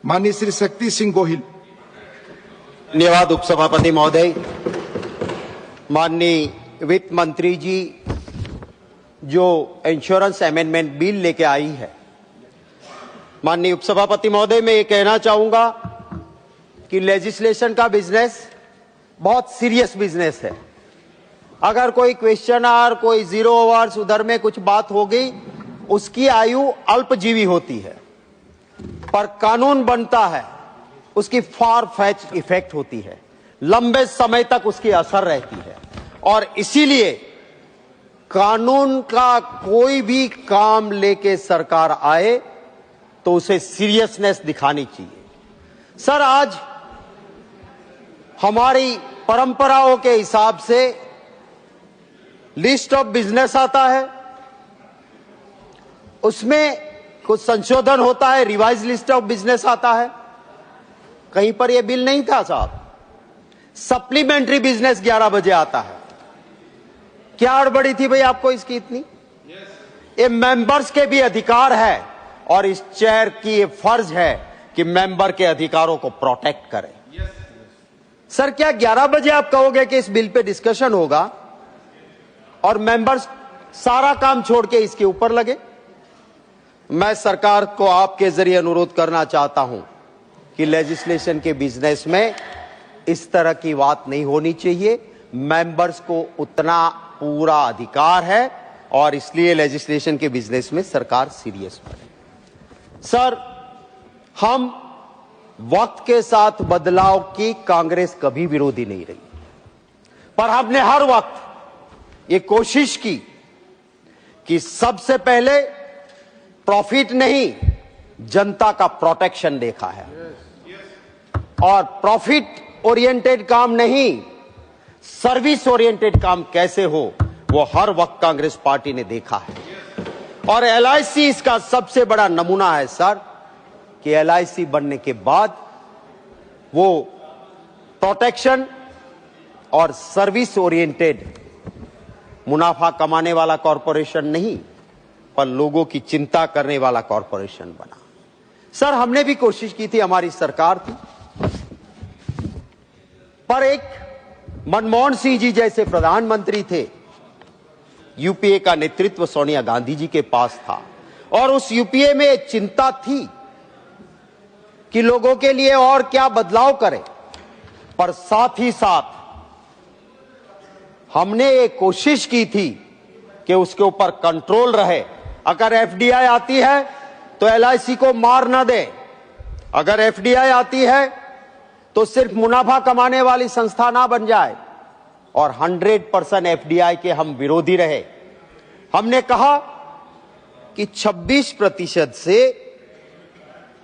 माननीय श्री शक्ति सिंह गोहिल। धन्यवाद उपसभापति महोदय। माननीय वित्त मंत्री जी जो इंश्योरेंस अमेंडमेंट बिल लेके आई है, माननीय उपसभापति महोदय, मैं ये कहना चाहूंगा कि लेजिस्लेशन का बिजनेस बहुत सीरियस बिजनेस है। अगर कोई क्वेश्चन आर, कोई जीरो आवर्स उधर में कुछ बात हो गई, उसकी आयु अल्पजीवी होती है, पर कानून बनता है उसकी फार फैच इफेक्ट होती है, लंबे समय तक उसकी असर रहती है। और इसीलिए कानून का कोई भी काम लेके सरकार आए तो उसे सीरियसनेस दिखानी चाहिए। सर, आज हमारी परंपराओं के हिसाब से लिस्ट ऑफ बिजनेस आता है, उसमें कुछ संशोधन होता है, रिवाइज लिस्ट ऑफ बिजनेस आता है। कहीं पर यह बिल नहीं था साहब। सप्लीमेंट्री बिजनेस 11 बजे आता है। क्या हड़बड़ी थी भाई आपको इसकी इतनी? ये मेंबर्स के भी अधिकार है और इस चेयर की ये फर्ज है कि मेंबर के अधिकारों को प्रोटेक्ट करें। सर, क्या 11 बजे आप कहोगे कि इस बिल पे डिस्कशन होगा और मेंबर्स सारा काम छोड़ के इसके ऊपर लगे? मैं सरकार को आपके जरिए अनुरोध करना चाहता हूं कि लेजिस्लेशन के बिजनेस में इस तरह की बात नहीं होनी चाहिए। मेंबर्स को उतना पूरा अधिकार है और इसलिए लेजिस्लेशन के बिजनेस में सरकार सीरियस बने। सर, हम वक्त के साथ बदलाव की कांग्रेस कभी विरोधी नहीं रही, पर हमने हर वक्त ये कोशिश की कि सबसे पहले प्रॉफिट नहीं, जनता का प्रोटेक्शन देखा है। और प्रॉफिट ओरिएंटेड काम नहीं, सर्विस ओरिएंटेड काम कैसे हो, वो हर वक्त कांग्रेस पार्टी ने देखा है। और एलआईसी इसका सबसे बड़ा नमूना है सर, कि एलआईसी बनने के बाद वो प्रोटेक्शन और सर्विस ओरिएंटेड मुनाफा कमाने वाला कॉरपोरेशन नहीं, पर लोगों की चिंता करने वाला कॉरपोरेशन बना। सर, हमने भी कोशिश की थी, हमारी सरकार थी, पर एक मनमोहन सिंह जी जैसे प्रधानमंत्री थे, यूपीए का नेतृत्व सोनिया गांधी जी के पास था और उस यूपीए में एक चिंता थी कि लोगों के लिए और क्या बदलाव करें, पर साथ ही साथ हमने एक कोशिश की थी कि उसके ऊपर कंट्रोल रहे। अगर एफडीआई आती है तो एलआईसी को मार ना दे, अगर एफडीआई आती है तो सिर्फ मुनाफा कमाने वाली संस्था ना बन जाए। और 100% एफडीआई के हम विरोधी रहे। हमने कहा कि 26% से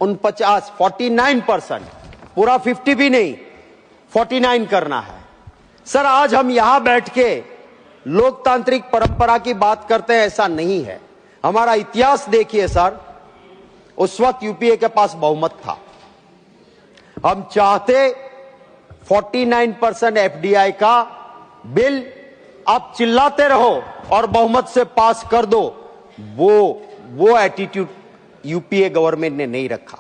49%, पूरा 50 भी नहीं, 49 करना है। सर, आज हम यहां बैठ के लोकतांत्रिक परंपरा की बात करते हैं, ऐसा नहीं है। हमारा इतिहास देखिए सर, उस वक्त यूपीए के पास बहुमत था। हम चाहते 49% एफडीआई का बिल आप चिल्लाते रहो और बहुमत से पास कर दो, वो एटीट्यूड यूपीए गवर्नमेंट ने नहीं रखा।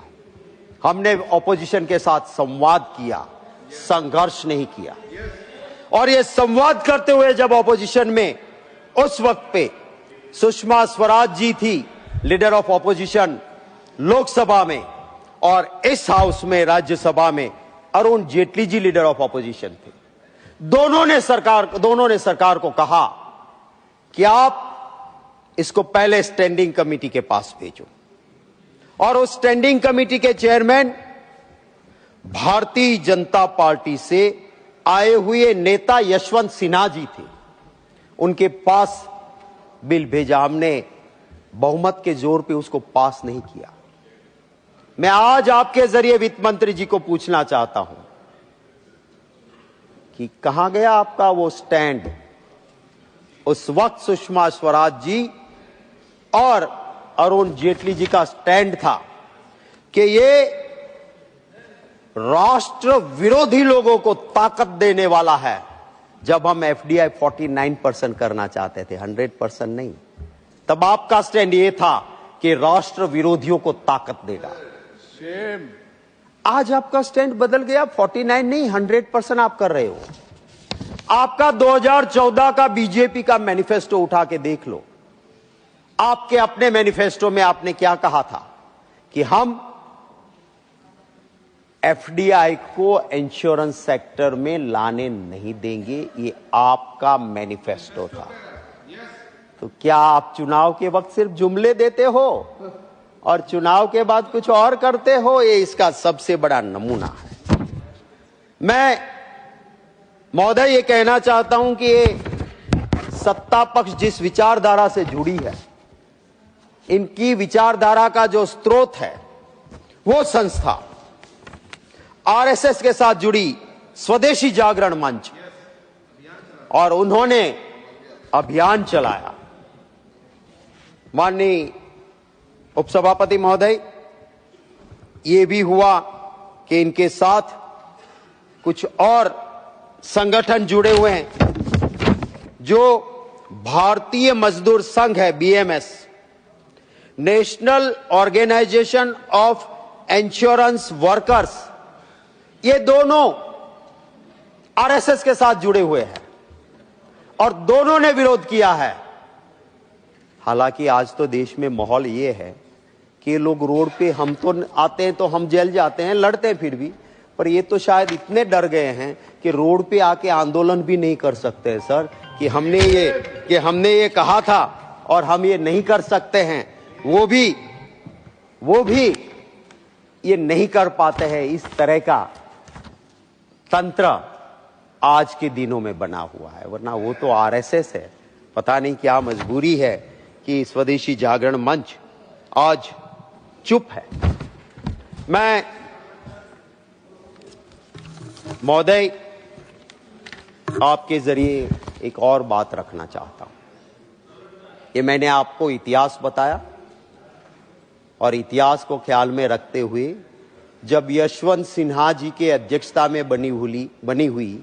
हमने ऑपोजिशन के साथ संवाद किया, संघर्ष नहीं किया। और ये संवाद करते हुए जब ऑपोजिशन में उस वक्त पे सुषमा स्वराज जी थी, लीडर ऑफ ऑपोजिशन लोकसभा में, और इस हाउस में राज्यसभा में Arun Jaitley ji leader of opposition थे। दोनों ने सरकार को कहा कि आप इसको पहले स्टैंडिंग कमेटी के पास भेजो। और उस स्टैंडिंग कमेटी के चेयरमैन भारतीय जनता पार्टी से आए हुए नेता यशवंत सिन्हा जी थे। उनके पास बिल भेजा, हमने बहुमत के जोर पे उसको पास नहीं किया। मैं आज आपके जरिए वित्त मंत्री जी को पूछना चाहता हूं कि कहां गया आपका वो स्टैंड? उस वक्त सुषमा स्वराज जी और अरुण जेटली जी का स्टैंड था कि ये राष्ट्र विरोधी लोगों को ताकत देने वाला है। जब हम एफडीआई 49% करना चाहते थे, 100% नहीं, तब आपका स्टैंड ये था कि राष्ट्र विरोधियों को ताकत देगा। आज आपका स्टैंड बदल गया, 49 नहीं 100% आप कर रहे हो। आपका 2014 का बीजेपी का मैनिफेस्टो उठा के देख लो। आपके अपने मैनिफेस्टो में आपने क्या कहा था कि हम एफडीआई को इंश्योरेंस सेक्टर में लाने नहीं देंगे, ये आपका मैनिफेस्टो था। तो क्या आप चुनाव के वक्त सिर्फ जुमले देते हो और चुनाव के बाद कुछ और करते हो? ये इसका सबसे बड़ा नमूना है। मैं महोदय ये कहना चाहता हूं कि ये सत्ता पक्ष जिस विचारधारा से जुड़ी है, इनकी विचारधारा का जो स्रोत है वो संस्था आरएसएस के साथ जुड़ी स्वदेशी जागरण मंच, और उन्होंने अभियान चलाया। माननीय उपसभापति महोदय, ये भी हुआ कि इनके साथ कुछ और संगठन जुड़े हुए हैं। जो भारतीय मजदूर संघ है, BMS, national organisation of insurance workers, ये दोनों आरएसएस के साथ जुड़े हुए हैं और दोनों ने विरोध किया है। हालांकि आज तो देश में माहौल ये है कि लोग रोड पे, हम तो आते हैं तो हम जेल जाते हैं, लड़ते हैं फिर भी, पर ये तो शायद इतने डर गए हैं कि रोड पे आके आंदोलन भी नहीं कर सकते हैं सर, कि हमने ये कहा था और हम ये नहीं कर सकते हैं। वो भी ये नहीं कर पाते हैं। इस तरह का तंत्र आज के दिनों में बना हुआ है, वरना वो तो आरएसएस है। पता नहीं क्या मजबूरी है कि स्वदेशी जागरण मंच आज चुप है। मैं महोदय आपके जरिए एक और बात रखना चाहता हूं। ये मैंने आपको इतिहास बताया और इतिहास को ख्याल में रखते हुए जब यशवंत सिन्हा जी के अध्यक्षता में बनी हुई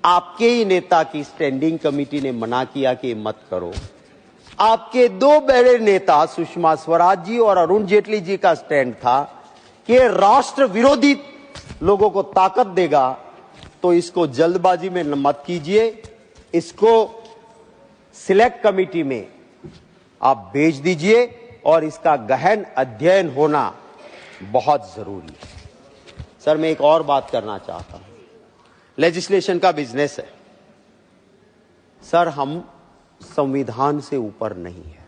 आपके ही नेता की स्टैंडिंग कमेटी ने मना किया कि मत करो, आपके दो बड़े नेता सुषमा स्वराज जी और अरुण जेटली जी का स्टैंड था कि राष्ट्र विरोधी लोगों को ताकत देगा, तो इसको जल्दबाजी में मत कीजिए, इसको सिलेक्ट कमेटी में आप भेज दीजिए और इसका गहन अध्ययन होना बहुत जरूरी है। सर, मैं एक और बात करना चाहता हूं। लेजिस्लेशन का बिजनेस है सर, हम संविधान से ऊपर नहीं है।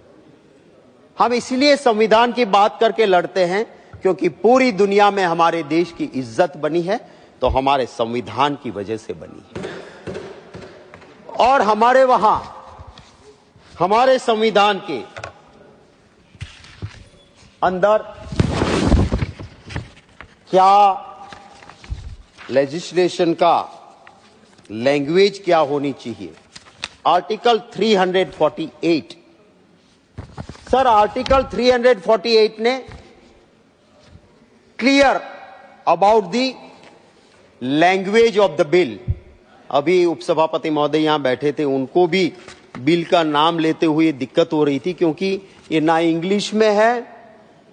हम इसलिए संविधान की बात करके लड़ते हैं क्योंकि पूरी दुनिया में हमारे देश की इज्जत बनी है तो हमारे संविधान की वजह से बनी है। और हमारे वहां हमारे संविधान के अंदर क्या लेजिस्लेशन का लैंग्वेज क्या होनी चाहिए? आर्टिकल 348, सर आर्टिकल 348 ने clear about the language of the bill. अभी उपसभापति महोदय यहां बैठे थे, उनको भी बिल का नाम लेते हुए दिक्कत हो रही थी क्योंकि ये ना इंग्लिश में है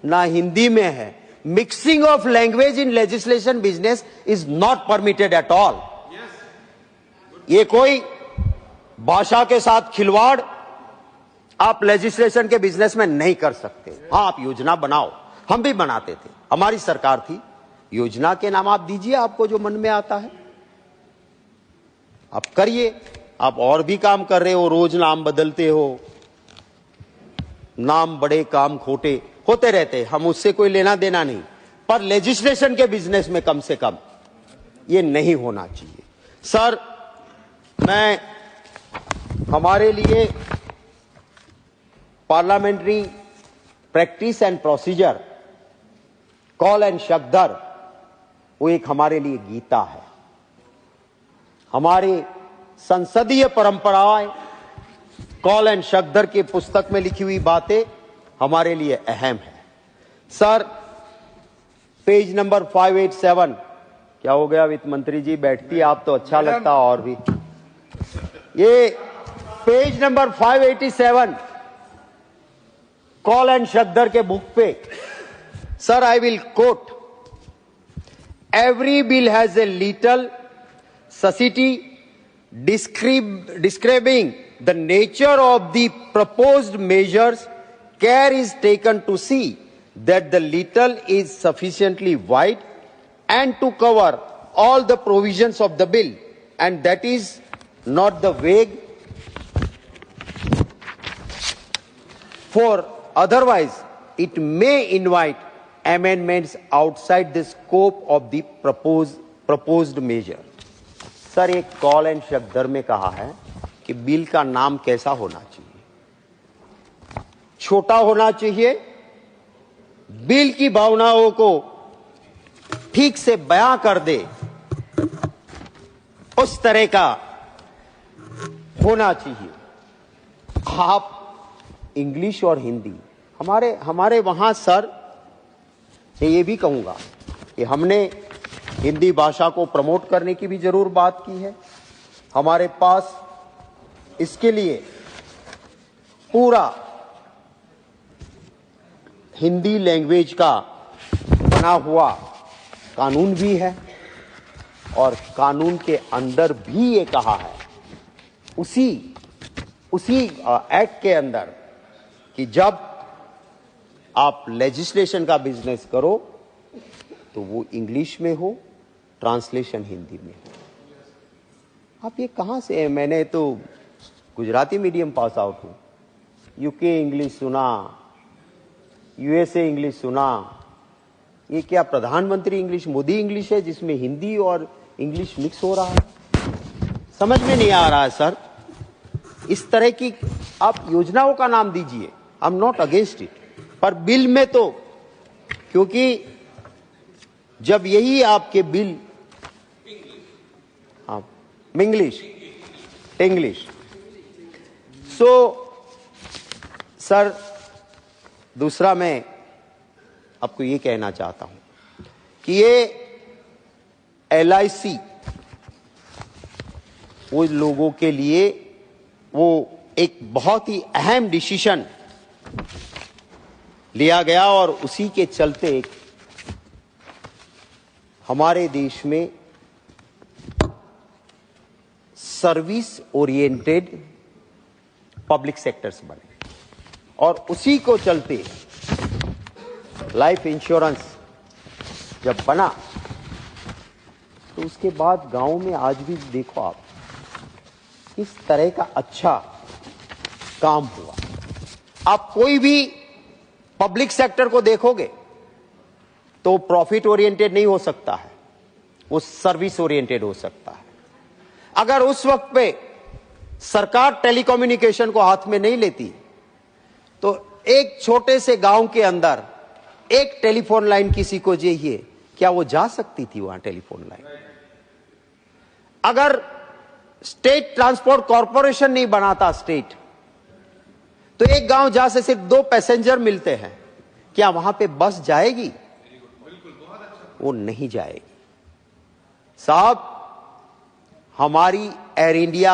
ना हिंदी में है। Mixing of language in legislation business is not permitted at all. ये कोई भाषा के साथ खिलवाड़ आप लेजिस्लेशन के बिजनेस में नहीं कर सकते। हाँ, आप योजना बनाओ, हम भी बनाते थे, हमारी सरकार थी। योजना के नाम आप दीजिए, आपको जो मन में आता है आप करिए। आप और भी काम कर रहे हो, रोज नाम बदलते हो, नाम बड़े काम खोटे होते रहते, हम उससे कोई लेना देना नहीं, पर लेजिस्लेशन के बिजनेस में कम से कम ये नहीं होना चाहिए। सर, मैं हमारे लिए parliamentary practice and procedure, Kaul and Shakdher, वो एक हमारे लिए गीता है। हमारी संसदीय परंपराएं, कॉल एंड शब्दर की पुस्तक में लिखी हुई बातें हमारे लिए अहम है। सर, पेज नंबर 587, क्या हो गया वित्त मंत्री जी? बैठती आप तो अच्छा लगता। और भी ये page number 587 Kaul and Shakdher के बुक पे, sir, I will quote, Every bill has a little subtlety describing the nature of the proposed measures. Care is taken to see that the little is sufficiently wide and to cover all the provisions of the bill, and that is not the vague, for otherwise it may invite amendments outside the scope of the proposed measure. Sir, एक call and शब्दर में कहा है कि bill का नाम कैसा होना चाहिए? छोटा होना चाहिए, बिल की भावनाओं को ठीक से बयां कर दे, उस तरह का होना चाहिए। आप इंग्लिश और हिंदी, हमारे वहां सर, ये भी कहूंगा कि हमने हिंदी भाषा को प्रमोट करने की भी जरूर बात की है। हमारे पास इसके लिए पूरा हिंदी लैंग्वेज का बना हुआ कानून भी है, और कानून के अंदर भी ये कहा है, उसी एक्ट के अंदर, कि जब आप लेजिस्लेशन का बिजनेस करो तो वो इंग्लिश में हो, ट्रांसलेशन हिंदी में हो। आप ये कहां से है? मैंने तो गुजराती मीडियम पास आउट हूं, यूके इंग्लिश सुना, यूएसए इंग्लिश सुना। ये क्या प्रधानमंत्री इंग्लिश, मोदी इंग्लिश है जिसमें हिंदी और इंग्लिश मिक्स हो रहा है? समझ में नहीं आ रहा है सर। इस तरह की आप योजनाओं का नाम दीजिए, I am not against it, पर बिल में तो, क्योंकि जब यही आपके बिल, हाँ, इंग्लिश, सो सर, दूसरा मैं आपको ये कहना चाहता हूं कि ये LIC वो लोगों के लिए वो एक बहुत ही अहम डिसीजन लिया गया, और उसी के चलते हमारे देश में सर्विस ओरिएंटेड पब्लिक सेक्टर्स बने, और उसी को चलते लाइफ इंश्योरेंस जब बना तो उसके बाद गांव में आज भी देखो आप किस तरह का अच्छा काम हुआ। आप कोई भी पब्लिक सेक्टर को देखोगे तो प्रॉफिट ओरिएंटेड नहीं हो सकता है, वो सर्विस ओरिएंटेड हो सकता है। अगर उस वक्त पे सरकार टेलीकम्युनिकेशन को हाथ में नहीं लेती तो एक छोटे से गांव के अंदर एक टेलीफोन लाइन किसी को चाहिए, क्या वो जा सकती थी वहां टेलीफोन लाइन? अगर स्टेट ट्रांसपोर्ट कॉरपोरेशन नहीं बनाता स्टेट, तो एक गांव जहां से सिर्फ 2 पैसेंजर मिलते हैं, क्या वहां पे बस जाएगी? वो नहीं जाएगी। साहब, हमारी एयर इंडिया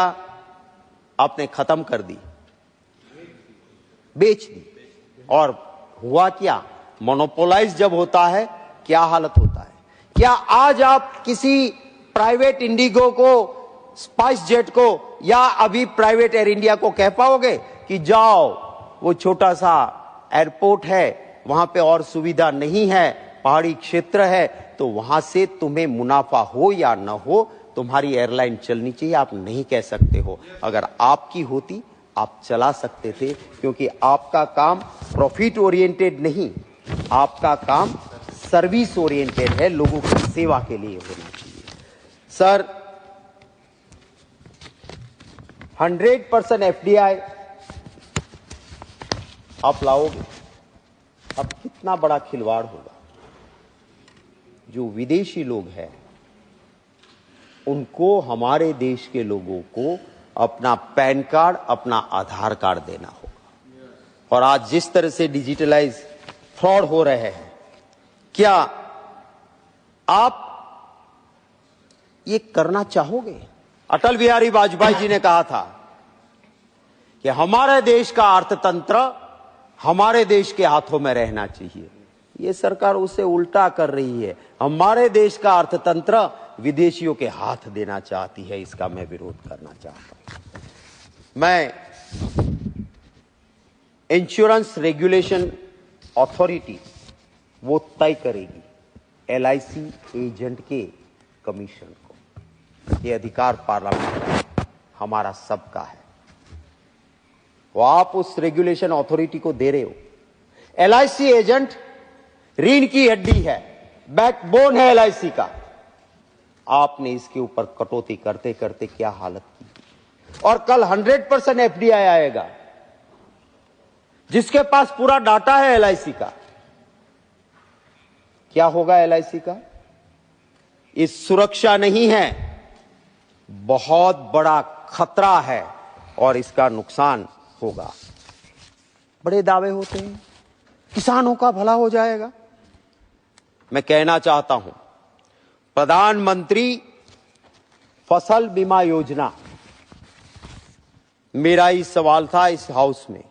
आपने खत्म कर दी, बेच दी, और हुआ क्या? मोनोपोलाइज जब होता है क्या हालत होता है? क्या आज आप किसी प्राइवेट इंडिगो को, स्पाइस जेट को, या अभी प्राइवेट एयर इंडिया को कह पाओगे कि जाओ, वो छोटा सा एयरपोर्ट है, वहां पे और सुविधा नहीं है, पहाड़ी क्षेत्र है, तो वहां से तुम्हें मुनाफा हो या ना हो, तुम्हारी एयरलाइन चलनी चाहिए? आप नहीं कह सकते हो। अगर आपकी होती आप चला सकते थे, क्योंकि आपका काम प्रॉफिट ओरिएंटेड नहीं, आपका काम सर्विस ओरिएंटेड है, लोगों की सेवा के लिए होना चाहिए। सर, 100% FDI आप लाओगे, अब कितना बड़ा खिलवाड़ होगा। जो विदेशी लोग हैं उनको हमारे देश के लोगों को अपना पैन कार्ड, अपना आधार कार्ड देना होगा। और आज जिस तरह से डिजिटलाइज फ्रॉड हो रहे हैं, क्या आप ये करना चाहोगे? अटल बिहारी वाजपेयी जी ने कहा था कि हमारे देश का अर्थतंत्र हमारे देश के हाथों में रहना चाहिए। ये सरकार उसे उल्टा कर रही है। हमारे देश का अर्थतंत्र विदेशियों के हाथ देना चाहती है, इसका मैं विरोध करना चाहता हूं। मैं इंश्योरेंस रेगुलेशन अथॉरिटी वो तय करेगी एलआईसी एजेंट के कमीशन को। ये अधिकार पार्लियामेंट हमारा सबका है, वो आप उस रेगुलेशन अथॉरिटी को दे रहे हो। एलआईसी एजेंट रीढ़ की हड्डी है, बैकबोन है एलआईसी का। आपने इसके ऊपर कटौती करते करते क्या हालत की। और कल 100% एफडीआई आएगा, जिसके पास पूरा डाटा है एलआईसी का। क्या होगा एलआईसी का? इस सुरक्षा नहीं है, बहुत बड़ा खतरा है और इसका नुकसान होगा। बड़े दावे होते हैं, किसानों का भला हो जाएगा। मैं कहना चाहता हूं, प्रधानमंत्री फसल बीमा योजना, मेरा ही सवाल था इस हाउस में।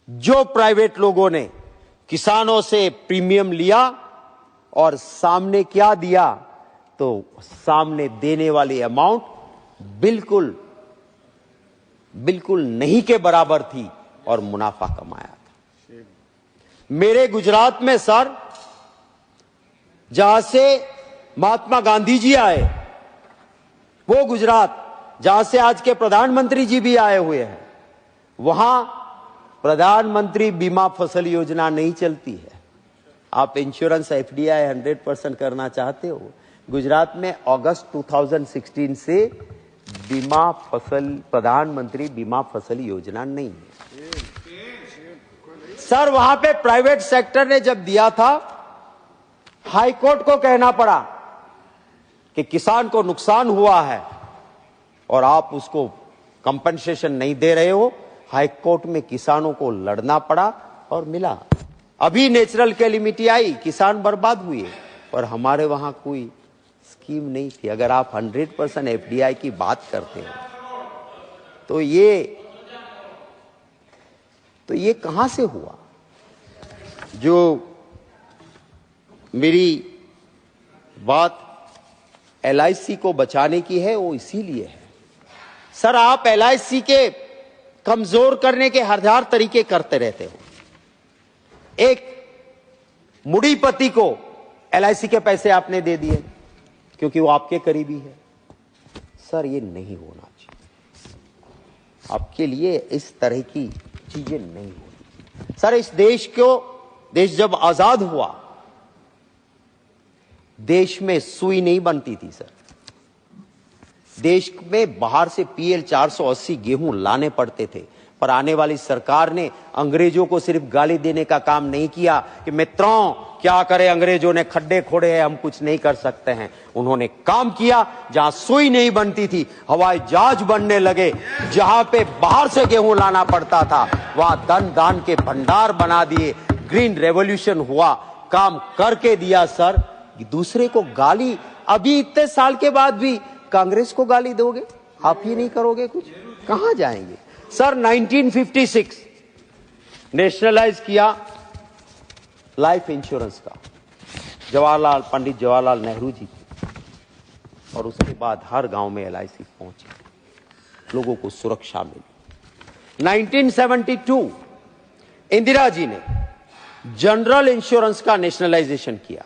जो प्राइवेट लोगों ने किसानों से प्रीमियम लिया और सामने क्या दिया, तो सामने देने वाली अमाउंट बिल्कुल नहीं के बराबर थी और मुनाफा कमाया था। मेरे गुजरात में सर, जहां से महात्मा गांधी जी आए, वो गुजरात जहां से आज के प्रधानमंत्री जी भी आए हुए हैं, वहां प्रधानमंत्री बीमा फसल योजना नहीं चलती है। आप इंश्योरेंस एफडीआई 100% करना चाहते हो, गुजरात में अगस्त 2016 से प्रधानमंत्री बीमा फसल योजना नहीं है। सर, वहां पे प्राइवेट सेक्टर ने जब दिया था, हाई कोर्ट को कहना पड़ा कि किसान को नुकसान हुआ है और आप उसको कंपनसेशन नहीं दे रहे हो। हाई कोर्ट में किसानों को लड़ना पड़ा और मिला। अभी नेचुरल कैलेमिटी आई, किसान बर्बाद हुए, और हमारे वहां कोई स्कीम नहीं थी। अगर आप 100% एफडीआई की बात करते हो तो ये कहां से हुआ? जो मेरी बात एलआईसी को बचाने की है, वो इसीलिए है। सर, आप एलआईसी के कमजोर करने के हजार तरीके करते रहते हो। एक मुड़ीपति को एलआईसी के पैसे आपने दे दिए क्योंकि वो आपके करीबी है। सर, ये नहीं होना चाहिए। आपके लिए इस तरह की चीजें नहीं होनी। सर, इस देश जब आजाद हुआ, देश में सुई नहीं बनती थी। सर, देश में बाहर से पीएल 480 गेहूं लाने पड़ते थे, पर आने वाली सरकार ने अंग्रेजों को सिर्फ गाली देने का काम नहीं किया कि मित्रों क्या करें, अंग्रेजों ने खड्डे खोड़े हैं, हम कुछ नहीं कर सकते हैं। उन्होंने काम किया, जहां सुई नहीं बनती थी हवाई जहाज बनने लगे, जहां पे बाहर से गेहूं लाना पड़ता था वहां दान के भंडार बना दिए। ग्रीन रेवोल्यूशन हुआ, काम करके दिया। सर, दूसरे को गाली, अभी इतने साल के बाद भी कांग्रेस को गाली दोगे? आप ही नहीं करोगे कुछ, कहां जाएंगे? सर, 1956 नेशनलाइज किया लाइफ इंश्योरेंस का, पंडित जवाहरलाल नेहरू जी, और उसके बाद हर गांव में एलआईसी पहुंची, लोगों को सुरक्षा मिली। 1972 इंदिरा जी ने जनरल इंश्योरेंस का नेशनलाइजेशन किया।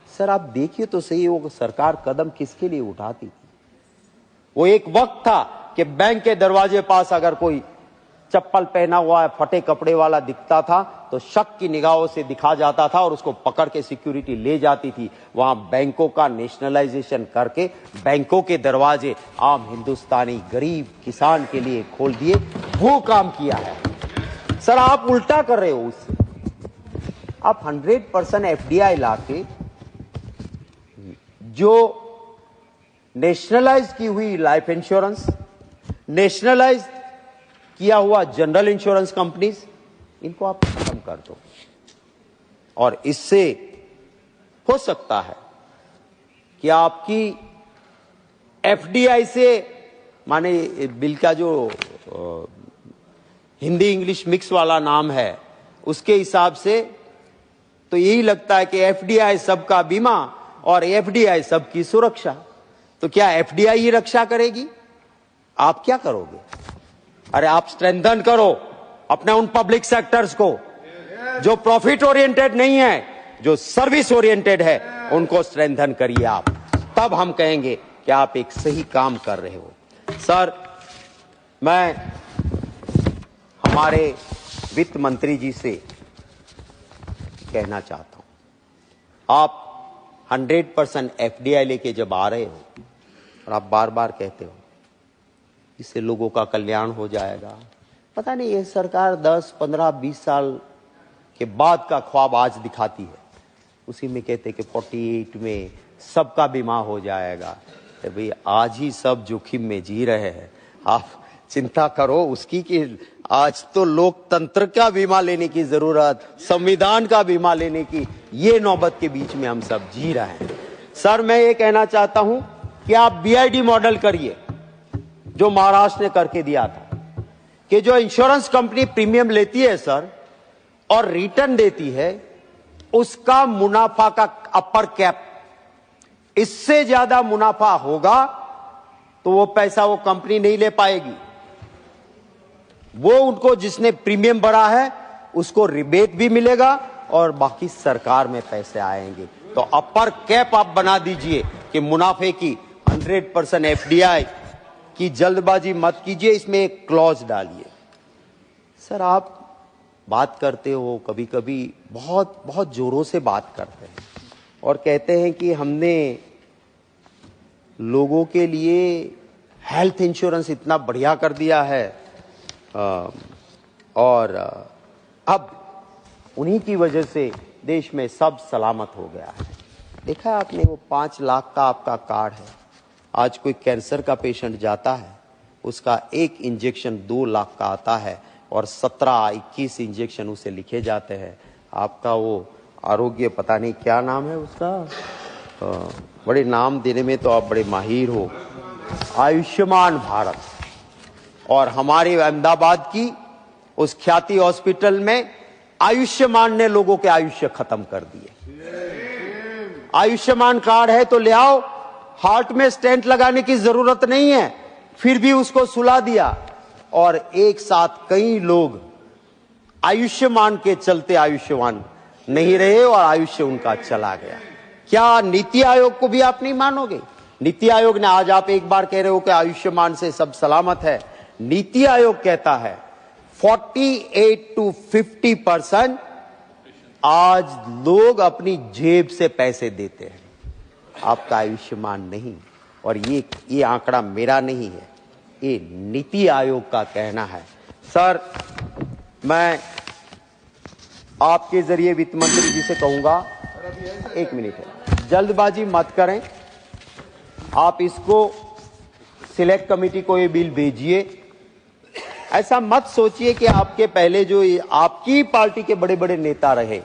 सर, आप देखिए तो सही, वो सरकार कदम किसके लिए उठाती थी? वो एक वक्त था कि बैंक के दरवाजे पास अगर कोई चप्पल पहना हुआ है, फटे कपड़े वाला दिखता था तो शक की निगाहों से दिखा जाता था और उसको पकड़ के सिक्योरिटी ले जाती थी। वहां बैंकों का नेशनलाइजेशन करके बैंकों के दरवाजे आम हिंदुस्तानी गरीब किसान के लिए खोल दिए। वो काम किया है। सर, आप उल्टा कर रहे हो उससे। आप 100% एफडीआई लाके जो नेशनलाइज की हुई लाइफ इंश्योरेंस, नेशनलाइज किया हुआ जनरल इंश्योरेंस कंपनीज, इनको आप खत्म कर दो, और इससे हो सकता है कि आपकी एफडीआई से, माने बिल का जो हिंदी इंग्लिश मिक्स वाला नाम है, उसके हिसाब से तो यही लगता है कि एफडीआई सबका बीमा और एफडीआई सबकी सुरक्षा। तो क्या एफडीआई ही रक्षा करेगी? आप क्या करोगे? अरे आप स्ट्रेंथन करो अपने उन पब्लिक सेक्टर्स को जो प्रॉफिट ओरिएंटेड नहीं है, जो सर्विस ओरिएंटेड है, उनको स्ट्रेंथन करिए आप, तब हम कहेंगे कि आप एक सही काम कर रहे हो। सर, मैं हमारे वित्त मंत्री जी से कहना चाहता हूं, आप 100% एफडीआई लेके जब आ रहे हो और आप बार बार कहते हो इससे लोगों का कल्याण हो जाएगा, पता नहीं ये सरकार 10, 15, 20 साल के बाद का ख्वाब आज दिखाती है। उसी में कहते कि 48 में सबका बीमा हो जाएगा। तो भाई आज ही सब जोखिम में जी रहे हैं, आप चिंता करो उसकी कि आज तो लोकतंत्र का बीमा लेने की जरूरत, संविधान का बीमा लेने की, ये नौबत के बीच में हम सब जी रहे हैं। सर, मैं ये कहना चाहता हूं कि आप बीआईडी मॉडल करिए जो महाराष्ट्र ने करके दिया था, कि जो इंश्योरेंस कंपनी प्रीमियम लेती है सर और रिटर्न देती है, उसका मुनाफा का अपर कैप, इससे ज्यादा मुनाफा होगा तो वो पैसा वो कंपनी नहीं ले पाएगी। वो उनको जिसने प्रीमियम भरा है उसको रिबेट भी मिलेगा और बाकी सरकार में पैसे आएंगे। तो अपर कैप आप बना दीजिए कि मुनाफे की 100% एफडीआई की जल्दबाजी मत कीजिए, इसमें एक क्लॉज डालिए। सर, आप बात करते हो कभी कभी बहुत बहुत जोरों से बात करते हैं और कहते हैं कि हमने लोगों के लिए हेल्थ इंश्योरेंस इतना बढ़िया कर दिया है और अब उन्हीं की वजह से देश में सब सलामत हो गया है। देखा है आपने, वो 5 लाख का आपका कार्ड है। आज कोई कैंसर का पेशेंट जाता है, उसका एक इंजेक्शन 2 लाख का आता है और 17-21 इंजेक्शन उसे लिखे जाते हैं। आपका वो आरोग्य, पता नहीं क्या नाम है उसका, बड़े नाम देने में तो आप बड़े माहिर हो, आयुष्मान भारत। और हमारे अहमदाबाद की उस ख्याति हॉस्पिटल में आयुष्मान ने लोगों के आयुष्य खत्म कर दिए। आयुष्मान कार्ड है तो ले आओ, हार्ट में स्टेंट लगाने की जरूरत नहीं है, फिर भी उसको सुला दिया और एक साथ कई लोग आयुष्मान के चलते आयुष्मान नहीं रहे और आयुष्य उनका चला गया। क्या नीति आयोग को भी आप नहीं मानोगे? नीति आयोग ने, आज आप एक बार कह रहे हो कि आयुष्मान से सब सलामत है, नीति आयोग कहता है 48 to 50% आज लोग अपनी जेब से पैसे देते हैं, आपका आयुष्मान नहीं। और ये आंकड़ा मेरा नहीं है, ये नीति आयोग का कहना है। सर, मैं आपके जरिए वित्त मंत्री जी से कहूंगा, 1 मिनट है, जल्दबाजी मत करें, आप इसको सिलेक्ट कमेटी को ये बिल भेजिए। ऐसा मत सोचिए कि आपके पहले जो आपकी पार्टी के बड़े बड़े नेता रहे,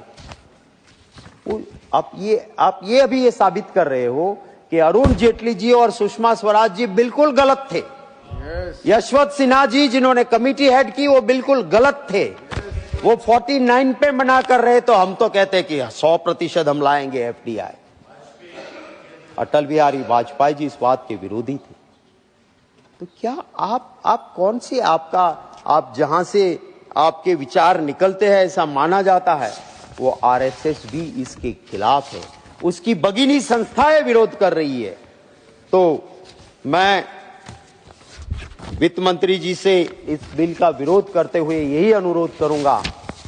आप ये अभी ये साबित कर रहे हो कि अरुण जेटली जी और सुषमा स्वराज जी बिल्कुल गलत थे। यशवंत सिन्हा जी जिन्होंने कमेटी हेड की, वो बिल्कुल गलत थे। वो 49 पे मना कर रहे तो हम तो कहते कि 100% हम लाएंगे एफडीआई। अटल बिहारी वाजपेयी जी इस बात के विरोधी थे। तो क्या आप कौन सी, आप जहां से आपके विचार निकलते हैं ऐसा माना जाता है, वो आरएसएस भी इसके खिलाफ है, उसकी भगिनी संस्थाएं विरोध कर रही है। तो मैं वित्त मंत्री जी से इस बिल का विरोध करते हुए यही अनुरोध करूंगा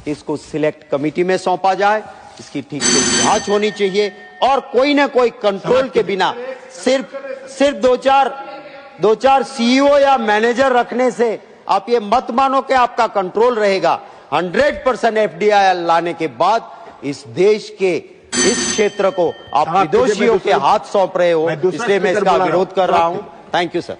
कि इसको सिलेक्ट कमेटी में सौंपा जाए, इसकी ठीक से जांच होनी चाहिए और कोई ना कोई कंट्रोल के बिना सिर्फ दो चार सीईओ या मैनेजर रखने से आप ये मत मानो कि आपका कंट्रोल रहेगा। 100% एफडीआई लाने के बाद इस देश के इस क्षेत्र को आप विदेशियों के हाथ सौंप रहे हो, इसलिए मैं इसका विरोध कर रहा हूं। Thank you sir.